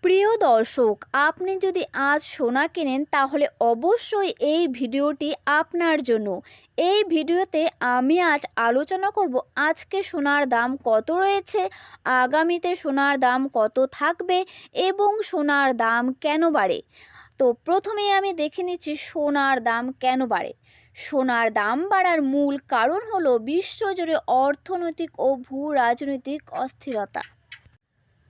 প্রিয় দর্শক, আপনি যদি আজ সোনা কেনেন তাহলে অবশ্যই এই ভিডিওটি আপনার জন্য। এই ভিডিওতে আমি আজ আলোচনা করব আজকে সোনার দাম কত রয়েছে, আগামীতে সোনার দাম কত থাকবে এবং সোনার দাম কেন বাড়ে। তো প্রথমেই আমি দেখে নিচ্ছি সোনার দাম কেন বাড়ে। সোনার দাম বাড়ার মূল কারণ হলো বিশ্বজুড়ে অর্থনৈতিক ও ভূ রাজনৈতিক অস্থিরতা,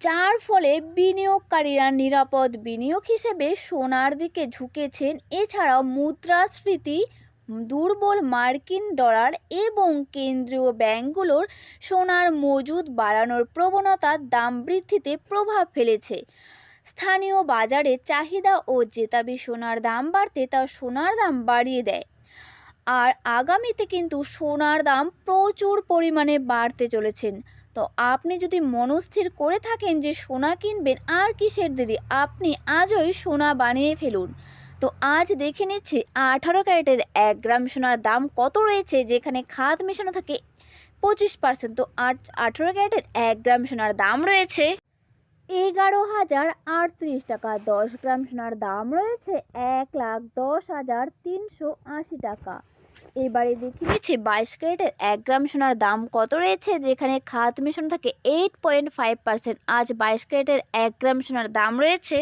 যার ফলে বিনিয়োগকারীরা নিরাপদ বিনিয়োগ হিসেবে সোনার দিকে ঝুঁকেছেন। এছাড়াও মুদ্রাস্ফীতি, দুর্বল মার্কিন ডলার এবং কেন্দ্রীয় ব্যাংকগুলোর সোনার মজুদ বাড়ানোর প্রবণতা দাম বৃদ্ধিতে প্রভাব ফেলেছে। স্থানীয় বাজারে চাহিদা ও জেতাবি সোনার দাম বাড়তে তা সোনার দাম বাড়িয়ে দেয়। আর আগামীতে কিন্তু সোনার দাম প্রচুর পরিমাণে বাড়তে চলেছেন। তো আপনি যদি মনস্থির করে থাকেন যে সোনা কিনবেন, আর কিসের দেরি, আপনি আজই সোনা বানিয়ে ফেলুন। তো আজ দেখে নিচ্ছি 18 ক্যারেটের 1 গ্রাম সোনার দাম কত রয়েছে, যেখানে খাদ মেশানো থাকে 25%। তো 18 ক্যারেটের 1 গ্রাম সোনার দাম রয়েছে 11,038 টাকা। 10 গ্রাম সোনার দাম রয়েছে 1,10,380 টাকা। এবারে দেখে নিচ্ছি 22 ক্যারেটের 1 গ্রাম সোনার দাম কত রয়েছে, যেখানে খাদ মেশানো থাকে 8.5%। আজ 22 ক্যারেটের 1 গ্রাম সোনার দাম রয়েছে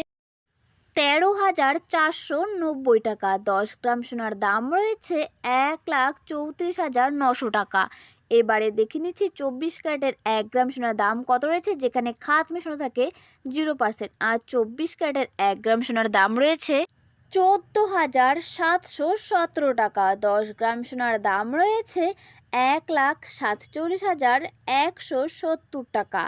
13,490 টাকা। 10 গ্রাম সোনার দাম রয়েছে 1,34,900 টাকা। এবারে দেখে নিচ্ছি 24 ক্যারেটের 1 গ্রাম সোনার দাম কত রয়েছে, যেখানে খাদ মেশানো থাকে 0%। আজ 24 ক্যারেটের 1 গ্রাম সোনার দাম রয়েছে 14,717 টাকা। 10 গ্রাম সোনার দাম রয়েছে 1,47,170 টাকা।